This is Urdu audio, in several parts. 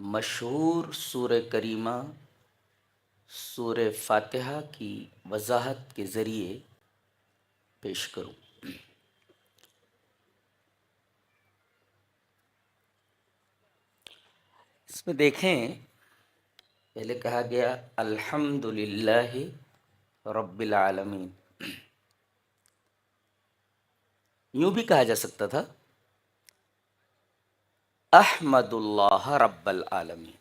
مشہور سورہ کریمہ سورہ فاتحہ کی وضاحت کے ذریعے پیش کروں۔ اس میں دیکھیں، پہلے کہا گیا الحمدللہ رب العالمین، یوں بھی کہا جا سکتا تھا احمد اللہ رب العالمین،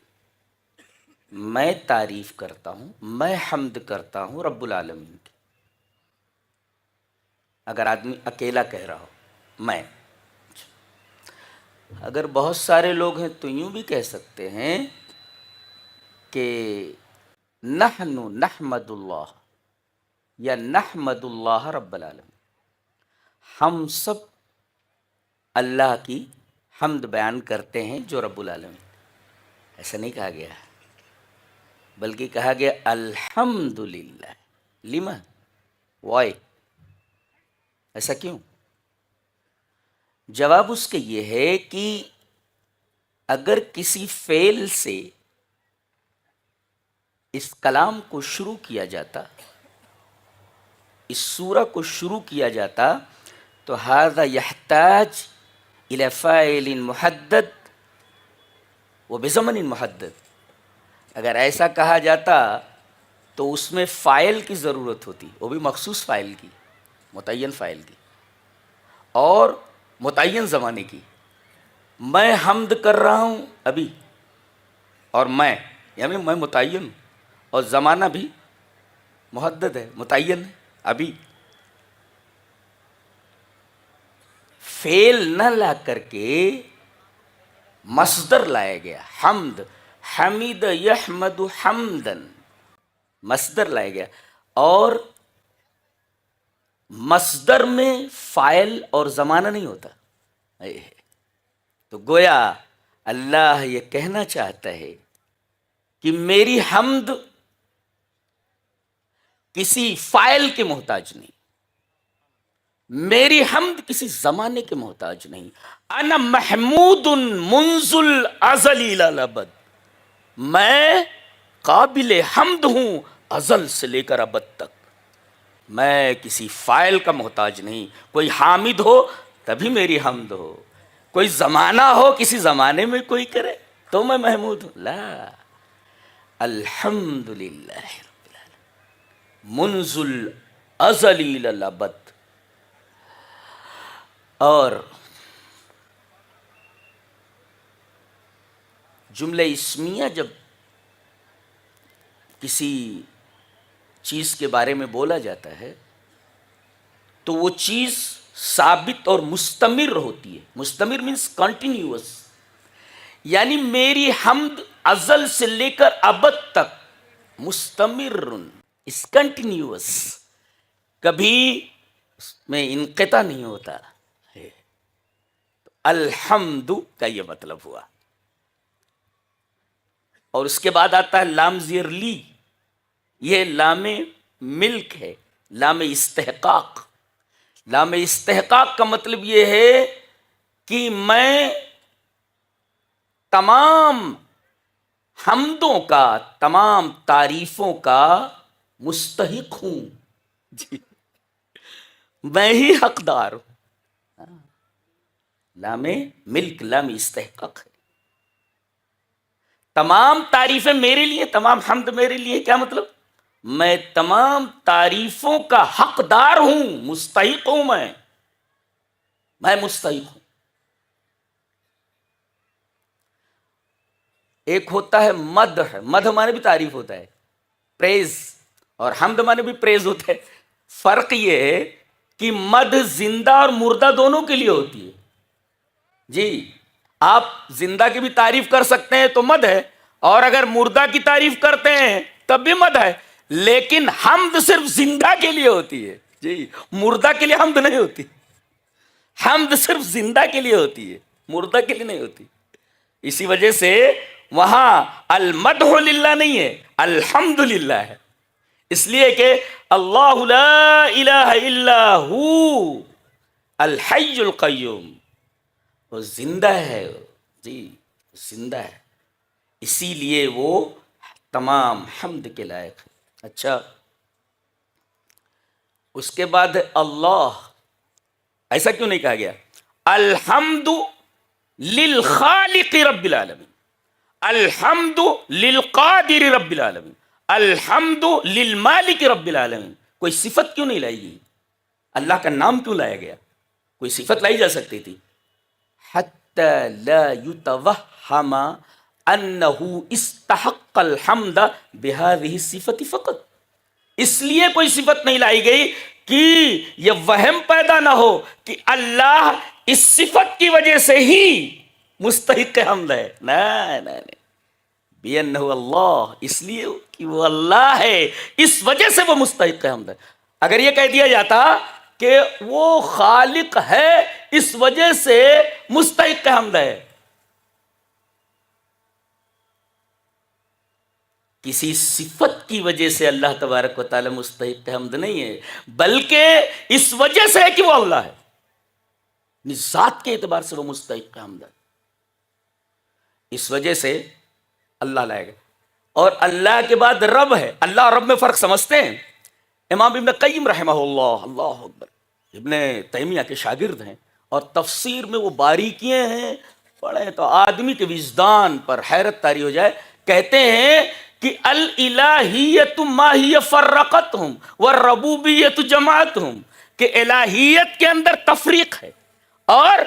میں تعریف کرتا ہوں، میں حمد کرتا ہوں رب العالمین کی۔ اگر آدمی اکیلا کہہ رہا ہو میں، اگر بہت سارے لوگ ہیں تو یوں بھی کہہ سکتے ہیں کہ نحن نحمد اللہ یا نحمد اللہ رب العالمین، ہم سب اللہ کی حمد بیان کرتے ہیں جو رب العالمین۔ ایسا نہیں کہا گیا، بلکہ کہا گیا الحمدللہ۔ لما؟ وائی؟ ایسا کیوں؟ جواب اس کے یہ ہے کہ اگر کسی فعل سے اس کلام کو شروع کیا جاتا، اس سورہ کو شروع کیا جاتا، تو ھذا یحتاج الی فاعل محدد و بزمن محدد۔ اگر ایسا کہا جاتا تو اس میں فاعل کی ضرورت ہوتی، وہ بھی مخصوص فاعل کی، متعین فاعل کی، اور متعین زمانے کی۔ میں حمد کر رہا ہوں ابھی، اور میں یعنی میں متعین، اور زمانہ بھی محدد ہے، متعین ہے ابھی۔ فعل نہ لا کر کے مصدر لایا گیا، حمد، حمید یحمد حمدن، مصدر لایا گیا، اور مصدر میں فاعل اور زمانہ نہیں ہوتا۔ تو گویا اللہ یہ کہنا چاہتا ہے کہ میری حمد کسی فاعل کے محتاج نہیں، میری حمد کسی زمانے کے محتاج نہیں۔ انا محمود منذ الازل الی الابد، میں قابل حمد ہوں ازل سے لے کر ابد تک۔ میں کسی فاعل کا محتاج نہیں، کوئی حامد ہو تبھی میری حمد ہو، کوئی زمانہ ہو کسی زمانے میں کوئی کرے تو میں محمود ہوں، لا، الحمدللہ رب العالمین منذ الازل الی الابد۔ اور جملہ اسمیہ جب کسی چیز کے بارے میں بولا جاتا ہے تو وہ چیز ثابت اور مستمر ہوتی ہے۔ مستمر مینس کنٹینیوس، یعنی میری حمد ازل سے لے کر ابد تک مستمر، اس کنٹینیوس، کبھی اس میں انقطاع نہیں ہوتا ہے۔ الحمد کا یہ مطلب ہوا۔ اور اس کے بعد آتا ہے لام زیر لی، یہ لام ملک ہے، لام استحقاق۔ لام استحقاق کا مطلب یہ ہے کہ میں تمام حمدوں کا، تمام تعریفوں کا مستحق ہوں، جی میں ہی حقدار ہوں۔ لام ملک، لام استحقاق ہے، تمام تعریفیں میرے لیے، تمام حمد میرے لیے۔ کیا مطلب؟ میں تمام تعریفوں کا حقدار ہوں، مستحق ہوں، میں مستحق ہوں۔ ایک ہوتا ہے مدح، مدح مانے بھی تعریف ہوتا ہے، پریز، اور حمد مانے بھی پریز ہوتا ہے۔ فرق یہ ہے کہ مدح زندہ اور مردہ دونوں کے لیے ہوتی ہے۔ جی، آپ زندہ کی بھی تعریف کر سکتے ہیں تو مدح ہے، اور اگر مردہ کی تعریف کرتے ہیں تب بھی مدح ہے، لیکن حمد صرف زندہ کے لیے ہوتی ہے، جی مردہ کے لیے حمد نہیں ہوتی۔ حمد صرف زندہ کے لیے ہوتی ہے، مردہ کے لیے نہیں ہوتی۔ اسی وجہ سے وہاں المدح للہ نہیں ہے، الحمد للہ ہے، اس لیے کہ اللہ لا الہ الا ہو الحی القیوم، وہ زندہ ہے، جی زندہ ہے، اسی لیے وہ تمام حمد کے لائق ہے۔ اچھا، اس کے بعد اللہ، ایسا کیوں نہیں کہا گیا الحمد للخالق رب العالمین، الحمد للقادر رب العالمین، الحمد للمالک رب العالمین؟ کوئی صفت کیوں نہیں لائی گئی؟ اللہ کا نام کیوں لایا گیا؟ کوئی صفت لائی جا سکتی تھی۔ حتی لا یتوہم انہ استحق الحمد بہذہ الصفت فقط، اس لیے کوئی صفت نہیں لائی گئی کہ یہ وہم پیدا نہ ہو کہ اللہ اس صفت کی وجہ سے ہی مستحق حمد ہے۔ نہیں، بِأَنَّهُ اللہ، اس لیے کہ وہ اللہ ہے، اس وجہ سے وہ مستحق حمد ہے۔ اگر یہ کہہ دیا جاتا کہ وہ خالق ہے اس وجہ سے مستحق حمد ہے، کسی صفت کی وجہ سے اللہ تبارک و تعالی مستحق حمد نہیں ہے، بلکہ اس وجہ سے ہے کہ وہ اللہ ہے، ذات کے اعتبار سے وہ مستحق حمد ہے، اس وجہ سے اللہ لائے گا۔ اور اللہ کے بعد رب ہے۔ اللہ اور رب میں فرق سمجھتے ہیں؟ امام ابن قیم رحمہ اللہ، اللہ اکبر، ابن تیمیہ کے شاگرد ہیں، اور تفسیر میں وہ باریکیاں ہیں، پڑھیں تو آدمی کے وجدان پر حیرت طاری ہو جائے۔ کہتے ہیں کہ الالہیت ما ہی فرقتہم والربوبیت جماعتہم، کہ الہیت کے اندر تفریق ہے اور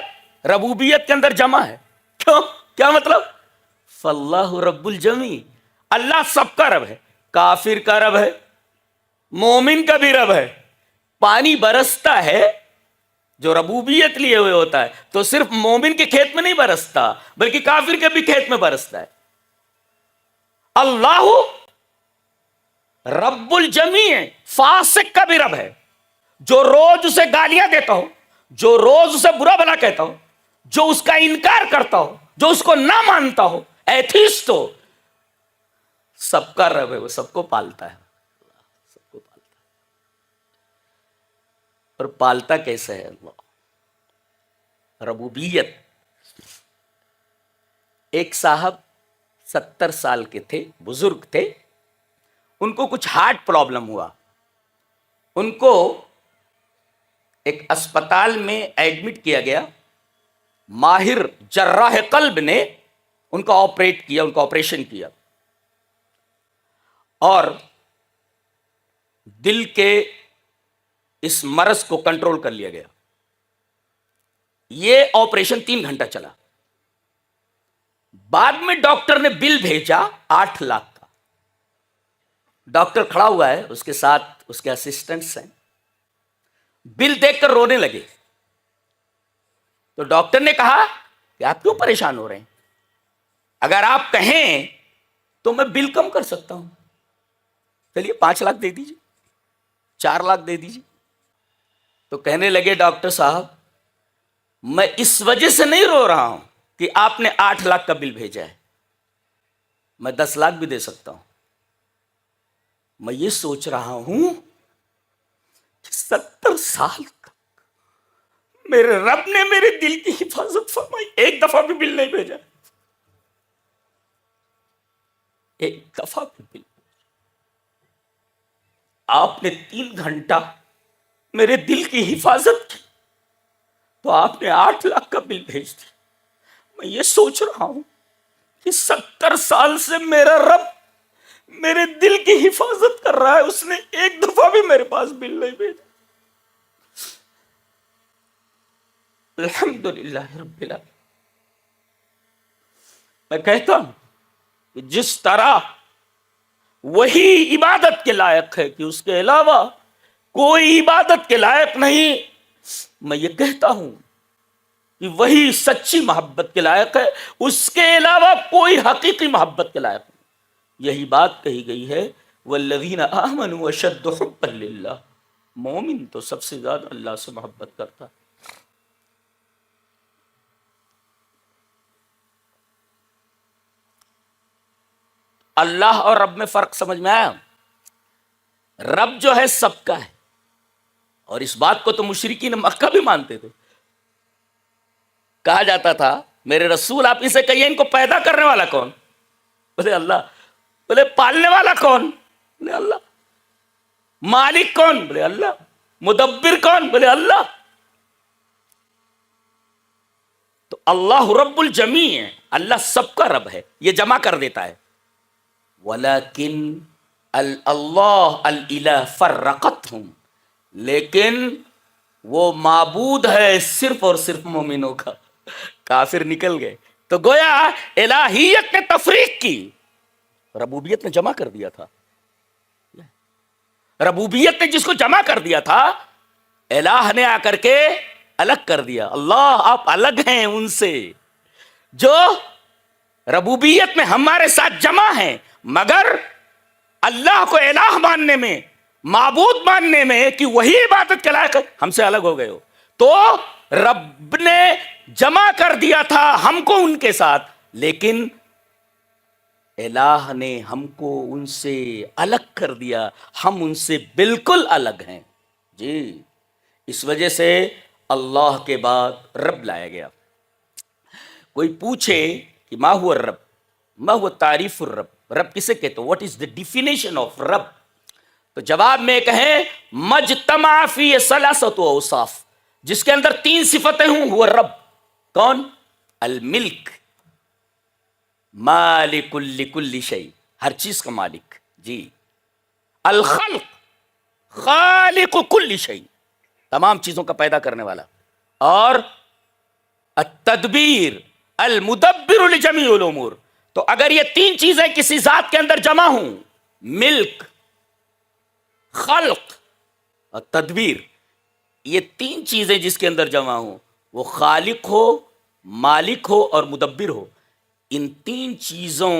ربوبیت کے اندر جمع ہے۔ کیوں؟ کیا مطلب؟ فاللہ رب الجمیع، اللہ سب کا رب ہے، کافر کا رب ہے، مومن کا بھی رب ہے۔ پانی برستا ہے جو ربوبیت لیے ہوئے ہوتا ہے تو صرف مومن کے کھیت میں نہیں برستا بلکہ کافر کے بھی کھیت میں برستا ہے۔ اللہ رب الجمیع، فاسق کا بھی رب ہے، جو روز اسے گالیاں دیتا ہو، جو روز اسے برا بھلا کہتا ہو، جو اس کا انکار کرتا ہو، جو اس کو نہ مانتا ہو، ایتھیسٹ ہو، سب کا رب ہے، وہ سب کو پالتا ہے، سب کو پالتا ہے۔ اور پالتا کیسے ہے اللہ؟ ربوبیت۔ ایک صاحب 70 سال کے تھے، بزرگ تھے، ان کو کچھ ہارٹ پرابلم ہوا، ان کو ایک اسپتال میں ایڈمٹ کیا گیا، ماہر جراح قلب نے ان کا آپریٹ کیا، ان کا آپریشن کیا، اور دل کے اس مرض کو کنٹرول کر لیا گیا۔ یہ آپریشن 3 گھنٹہ چلا۔ بعد میں ڈاکٹر نے بل بھیجا 8 لاکھ کا۔ ڈاکٹر کھڑا ہوا ہے، اس کے ساتھ اس کے اسسٹنٹس ہیں، بل دیکھ کر رونے لگے۔ تو ڈاکٹر نے کہا کہ آپ کیوں پریشان ہو رہے ہیں؟ اگر آپ کہیں تو میں بل کم کر سکتا ہوں، چلیے 5 لاکھ دے دیجیے، 4 لاکھ دے دیجیے۔ تو کہنے لگے ڈاکٹر صاحب میں اس وجہ سے نہیں رو رہا ہوں کہ آپ نے 8 لاکھ کا بل بھیجا ہے، میں 10 لاکھ بھی دے سکتا ہوں۔ میں یہ سوچ رہا ہوں کہ 70 سال تک میرے رب نے میرے دل کی حفاظت فرمائی، ایک دفعہ بھی بل نہیں بھیجا، ایک دفعہ بھی بل۔ آپ نے 3 گھنٹہ میرے دل کی حفاظت کی تو آپ نے 8 لاکھ کا بل بھیج دیا۔ میں یہ سوچ رہا ہوں کہ 70 سال سے میرا رب میرے دل کی حفاظت کر رہا ہے، اس نے ایک دفعہ بھی میرے پاس بل نہیں بھیجا۔ الحمدللہ رب العالمین۔ میں کہتا ہوں کہ جس طرح وہی عبادت کے لائق ہے کہ اس کے علاوہ کوئی عبادت کے لائق نہیں، میں یہ کہتا ہوں کہ وہی سچی محبت کے لائق ہے، اس کے علاوہ کوئی حقیقی محبت کے لائق نہیں۔ یہی بات کہی گئی ہے والذین آمنوا اشد حبا للہ، مومن تو سب سے زیادہ اللہ سے محبت کرتا ہے۔ اللہ اور رب میں فرق سمجھ میں آیا؟ رب جو ہے سب کا ہے، اور اس بات کو تو مشرکین مکہ بھی مانتے تھے۔ کہا جاتا تھا میرے رسول آپ اسے کہیے ان کو پیدا کرنے والا کون؟ بولے اللہ. بولے پالنے والا کون؟ بولے اللہ. مالک کون؟ بولے اللہ. مدبر کون؟ بولے اللہ. تو اللہ رب الجمیع ہے، اللہ سب کا رب ہے، یہ جمع کر دیتا ہے. ولیکن اللہ الہ فرقتہم، لیکن وہ معبود ہے صرف اور صرف مومنوں کا. کافر نکل گئے. تو گویا الہیت نے تفریق کی، ربوبیت نے جمع کر دیا تھا. ربوبیت نے جس کو جمع کر دیا تھا، الہ نے آ کر کے الگ کر دیا. اللہ آپ الگ ہیں ان سے جو ربوبیت میں ہمارے ساتھ جمع ہیں، مگر اللہ کو الہ ماننے میں، معبود ماننے میں کہ وہی عبادت کے لائق ہے، ہم سے الگ ہو گئے ہو. تو رب نے جمع کر دیا تھا ہم کو ان کے ساتھ، لیکن الہ نے ہم کو ان سے الگ کر دیا، ہم ان سے بالکل الگ ہیں. جی اس وجہ سے اللہ کے بعد رب لایا گیا. کوئی پوچھے کہ ما ہوا الرب، ما ہوا تعریف الرب، رب کسے کہتے ہیں، what is the definition of رب؟ تو جواب میں کہیں مجتمع فی ثلاثۃ اوصاف، جس کے اندر 3 صفتیں ہوں، ہوا رب. کون؟ الملک، مالک لکل شیء، ہر چیز کا مالک. جی الخلق، خالق کل شیء، تمام چیزوں کا پیدا کرنے والا. اور التدبیر، المدبر لجمیع الامور. تو اگر یہ 3 چیزیں کسی ذات کے اندر جمع ہوں، ملک، خلق اور تدبیر، یہ 3 چیزیں جس کے اندر جمع ہوں، وہ خالق ہو، مالک ہو اور مدبر ہو، ان 3 چیزوں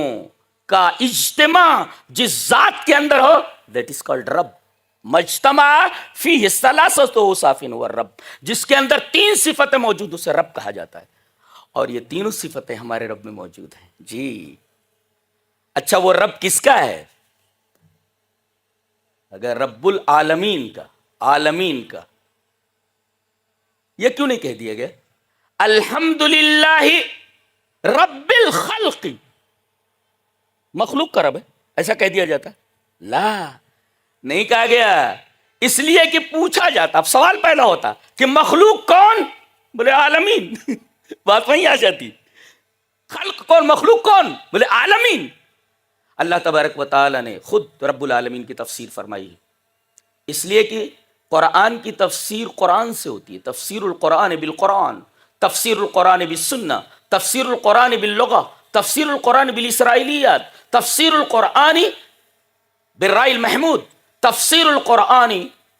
کا اجتماع جس ذات کے اندر ہو، دیٹ از کالڈ رب. مجتمع فیہ ثلاثۃ اوصاف ہوا رب، جس کے اندر 3 صفتیں موجود، اسے رب کہا جاتا ہے. اور یہ تینوں صفتیں ہمارے رب میں موجود ہیں. جی اچھا وہ رب کس کا ہے؟ اگر رب العالمین کا، عالمین کا، یہ کیوں نہیں کہہ دیا گیا الحمدللہ رب الخلق؟ مخلوق کا رب ہے، ایسا کہہ دیا جاتا؟ لا، نہیں کہا گیا. اس لیے کہ پوچھا جاتا، اب سوال پیدا ہوتا کہ مخلوق کون؟ بولے عالمین. بات وہیں آ جاتی. خلق کون، مخلوق کون؟ بولے عالمین. اللہ تبارک و تعالی نے خود رب العالمین کی تفسیر فرمائی، اس لیے کہ قرآن کی تفسیر قرآن سے ہوتی ہے. تفسیر القرآن بالقرآن، تفسیر القرآن بالسنہ، تفسیر القرآن باللغہ، تفسیر القرآن بالاسرائیلیات، تفسیر القرآن بالرائے المحمود، تفسیر القرآن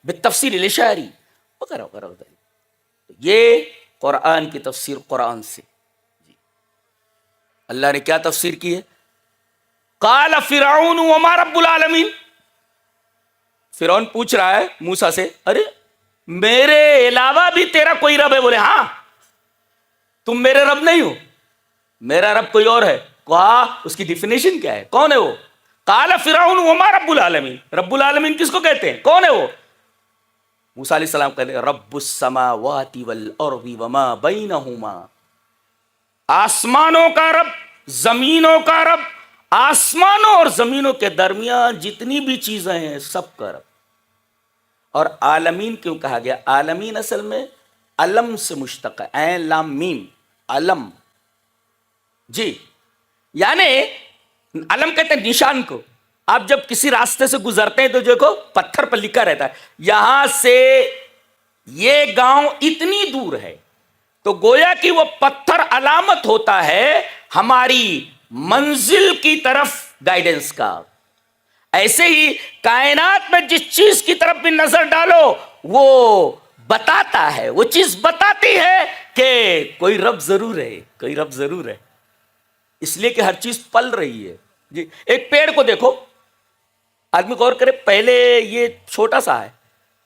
بالتفسیر الاشعری وغیرہ وغیرہ. یہ قرآن کی تفسیر قرآن سے. اللہ نے کیا تفسیر کی ہے؟ قال فرعون وما رب العالمین. فرعون پوچھ رہا ہے موسیٰ سے، ارے میرے علاوہ بھی تیرا کوئی رب ہے؟ بولے ہاں، تم میرے رب نہیں ہو، میرا رب کوئی اور ہے. کہا اس کی ڈیفینیشن کیا ہے، کون ہے وہ؟ قال فرعون وما رب العالمین. رب العالمین کس کو کہتے ہیں، کون ہے وہ؟ موسیٰ علیہ السلام کہتے ہیں رب السماوات والارض وما بینہما، آسمانوں کا رب، زمینوں کا رب، آسمانوں اور زمینوں کے درمیان جتنی بھی چیزیں ہیں سب کا رب. اور عالمین کیوں کہا گیا؟ عالمین اصل میں علم سے مشتق ہے، عین لام میم، علم. جی یعنی علم کہتے ہیں نشان کو. آپ جب کسی راستے سے گزرتے ہیں تو دیکھو پتھر پر لکھا رہتا ہے یہاں سے یہ گاؤں اتنی دور ہے، تو گویا کہ وہ پتھر علامت ہوتا ہے ہماری منزل کی طرف گائیڈنس کا. ایسے ہی کائنات میں جس چیز کی طرف بھی نظر ڈالو وہ بتاتا ہے، وہ چیز بتاتی ہے کہ کوئی رب ضرور ہے، کوئی رب ضرور ہے. اس لیے کہ ہر چیز پل رہی ہے. جی ایک پیڑ کو دیکھو، آدمی غور کرے، پہلے یہ چھوٹا سا ہے،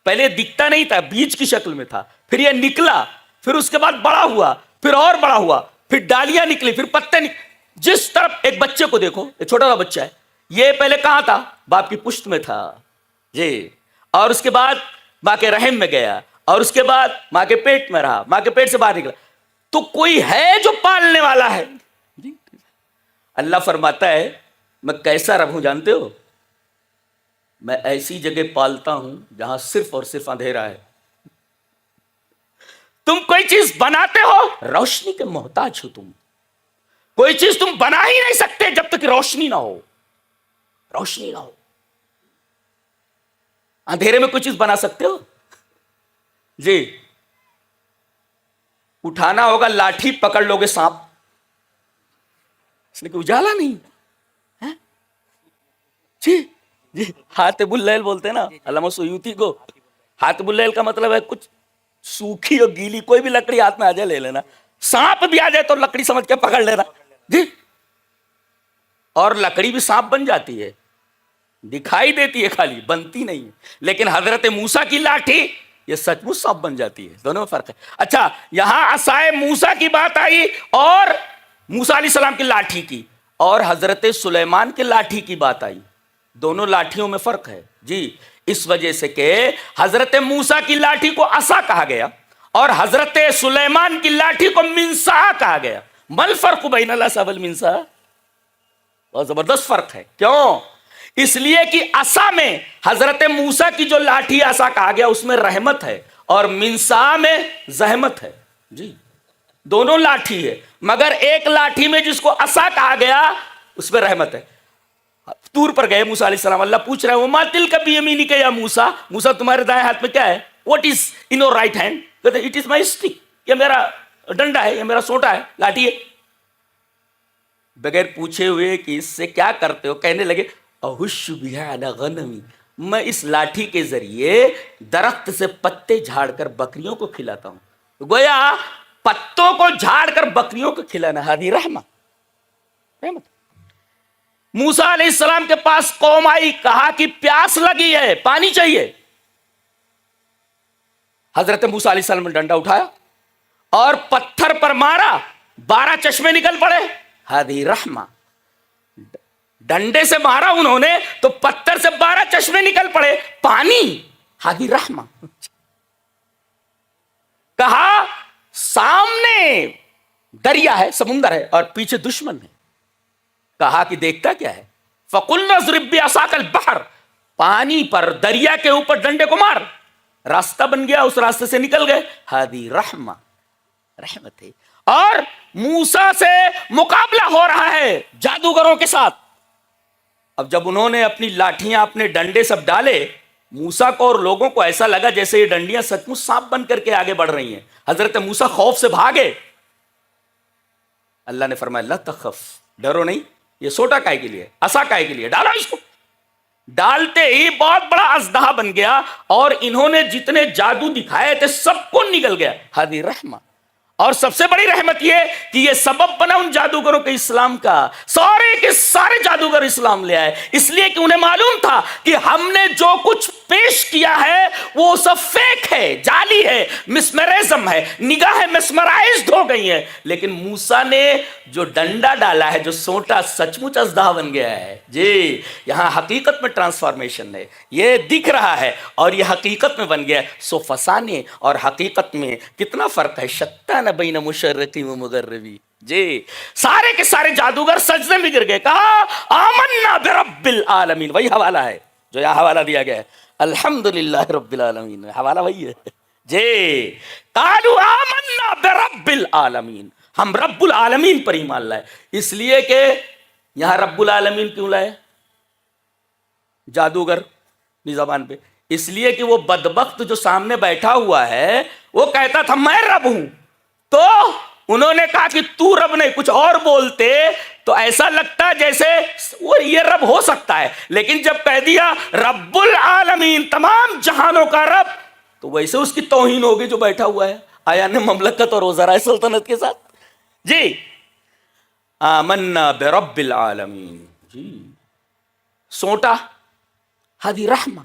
پہلے دکھتا نہیں تھا، بیج کی شکل میں تھا، پھر یہ نکلا، پھر اس کے بعد بڑا ہوا، پھر اور بڑا ہوا، پھر ڈالیاں نکلی، پھر پتے نکلے. جس طرف ایک بچے کو دیکھو، ایک چھوٹا سا بچہ ہے، یہ پہلے کہاں تھا؟ باپ کی پشت میں تھا. جی اور اس کے بعد ماں کے رحم میں گیا، اور اس کے بعد ماں کے پیٹ میں رہا، ماں کے پیٹ سے باہر نکلا. تو کوئی ہے جو پالنے والا ہے. اللہ فرماتا ہے میں کیسا رب ہوں جانتے ہو؟ میں ایسی جگہ پالتا ہوں جہاں صرف اور صرف اندھیرا ہے. تم کوئی چیز بناتے ہو روشنی کے محتاج ہو. تم کوئی چیز تم بنا ہی نہیں سکتے جب تک روشنی نہ ہو. روشنی نہ ہو. اندھیرے میں کوئی چیز بنا سکتے ہو؟ جی اٹھانا ہوگا لاٹھی پکڑ لوگے سانپ. اس نے کہ اجالا نہیں. جی جی حاتب اللیل بولتے ہیں نا علامہ سیوطی کو. حاتب اللیل کا مطلب ہے کچھ سوکھی اور گیلی کوئی بھی لکڑی ہاتھ میں آ جائے لے لینا. سانپ بھی آ جائے تو لکڑی سمجھ کے پکڑ لینا. جی اور لکڑی بھی سانپ بن جاتی ہے, دکھائی دیتی ہے خالی, بنتی نہیں ہے. لیکن حضرت موسیٰ کی لاٹھی یہ سچ مچ سانپ بن جاتی ہے. دونوں میں فرق ہے. اچھا یہاں عصائے موسیٰ کی بات آئی اور موسیٰ علیہ السلام کی لاٹھی کی, اور حضرت سلیمان کی لاٹھی کی بات آئی. دونوں لاٹھیوں میں فرق ہے. جی اس وجہ سے کہ حضرت موسیٰ کی لاٹھی کو عصا کہا گیا اور حضرت سلیمان کی لاٹھی کو منصا کہا گیا. مل فرق بین العصا والمنصا؟ بہت زبردست فرق ہے. کیوں؟ اس لیے کہ عصا میں حضرت موسیٰ کی جو لاٹھی عصا کہا گیا اس میں رحمت ہے اور منصا میں زحمت ہے. جی دونوں لاٹھی ہے, مگر ایک لاٹھی میں جس کو عصا کہا گیا اس میں رحمت ہے. طور پر گئے موسیٰ علیہ السلام, اللہ پوچھ رہے ہیں وما تلک بیمینک یا موسیٰ, موسیٰ تمہارے دائیں ہاتھ میں کیا ہے؟ What is in your right hand? کہتے ہیں it is my stick, یہ میرا ڈنڈا ہے, یہ میرا سوٹا ہے, لاٹھی ہے. بغیر پوچھے ہوئے کہ اس سے کیا کرتے ہو, کہنے لگے احش بہا علی غنمی, میں اس لاٹھی کے ذریعے درخت سے پتے جھاڑ کر بکریوں کو کھلاتا ہوں. گویا پتوں کو جھاڑ کر بکریوں کو کھلانا ہادی رحمت. موسیٰ علیہ السلام کے پاس قوم آئی, کہا کہ پیاس لگی ہے, پانی چاہیے. حضرت موسیٰ علیہ السلام نے ڈنڈا اٹھایا اور پتھر پر مارا, 12 چشمے نکل پڑے. ہادی رحمہ, ڈنڈے سے مارا انہوں نے تو پتھر سے 12 چشمے نکل پڑے, پانی. ہادی رحمہ. کہا سامنے دریا ہے, سمندر ہے, اور پیچھے دشمن ہے. کہا کہ دیکھتا کیا ہے؟ فَقُلْنَا اضْرِبْ بِعَصَاكَ الْبَحْرَ, پانی پر دریا کے اوپر ڈنڈے کو مار, راستہ بن گیا, اس راستے سے نکل گئے. ہادی رحمہ, رحمت ہے. اور موسیٰ سے مقابلہ ہو رہا ہے جادوگروں کے ساتھ. اب جب انہوں نے اپنی لاٹھیاں اپنے ڈنڈے سب ڈالے, موسیٰ کو اور لوگوں کو ایسا لگا جیسے یہ ڈنڈیاں سچ مچ سانپ بن کر کے آگے بڑھ رہی ہیں. حضرت موسیٰ خوف سے بھاگے. اللہ نے فرمایا لا تخف, ڈرو نہیں, یہ سوٹا کائے کے لیے, عصا کائے کے لیے, ڈالو اس کو. ڈالتے ہی بہت بڑا اژدہا بن گیا اور انہوں نے جتنے جادو دکھائے تھے سب کو نگل گیا. ہادی رحمہ. اور سب سے بڑی رحمت یہ کہ یہ سبب بنا ان جادوگروں کے اسلام کا. سارے کے سارے جادوگر اسلام لے آئے, اس لیے کہ انہیں معلوم تھا کہ ہم نے جو کچھ پیش کیا ہے وہ سب فیک ہے, جعلی ہے, مسمرزم ہے, نگاہیں مسمرائزڈ ہو گئی ہیں. لیکن موسیٰ نے جو ڈنڈا ڈالا ہے, جو سوٹا, سچ مچ اژدہا بن گیا ہے. جی یہاں حقیقت میں ٹرانسفارمیشن ہے, یہ دکھ رہا ہے اور یہ حقیقت میں بن گیا. سو فسانے اور حقیقت میں کتنا فرق ہے, شتان بین مشرقی و مغربی. جی سارے کے سارے جادوگر سجدے میں گر گئے, کہا آمنا برب العالمین. وہی حوالہ ہے جو یہاں حوالہ دیا گیا ہے, الحمدللہ رب العالمین, حوالہ وہی ہے. جی قالوا آمنا برب العالمین, ہم رب العالمین پر ایمان لائے. اس لیے کہ یہاں رب العالمین کیوں لائے جادوگر اپنی زبان پہ؟ اس لیے کہ وہ بدبخت جو سامنے بیٹھا ہوا ہے وہ کہتا تھا میں رب ہوں, تو انہوں نے کہا کہ تو رب نہیں, کچھ اور بولتے تو ایسا لگتا جیسے وہ یہ رب ہو سکتا ہے. لیکن جب کہہ دیا رب العالمین, تمام جہانوں کا رب, تو ویسے اس کی توہین ہوگی جو بیٹھا ہوا ہے آیان مملکت اور وزرائے سلطنت کے ساتھ. جی آمنا برب العالمین. جی سوٹا ہادی رحمہ,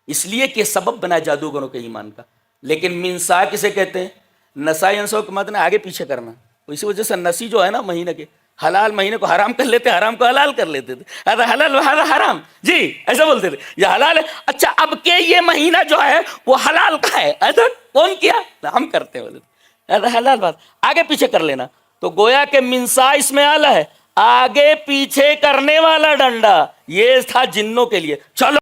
اس لیے کہ سبب بنا جادوگروں کے ایمان کا. لیکن منسا کسے کہتے ہیں؟ نسائی انسوں کے مدن آگے پیچھے کرنا. اسی وجہ سے نسی جو ہے نا مہینے کے, حلال مہینے کو حرام کر لیتے, حرام کو حلال کر لیتے تھے. ہذا حلال و ہذا حرام, جی ایسا بولتے تھے, یہ حلال ہے. اچھا اب کہ یہ مہینہ جو ہے وہ حلال کا ہے, ایسا کون کیا؟ ہم کرتے ہیں, بولتے ہذا حلال, بات آگے پیچھے کر لینا. تو گویا کہ منسا اس میں آلہ ہے, آگے پیچھے کرنے والا ڈنڈا یہ تھا جنوں کے لیے. چلو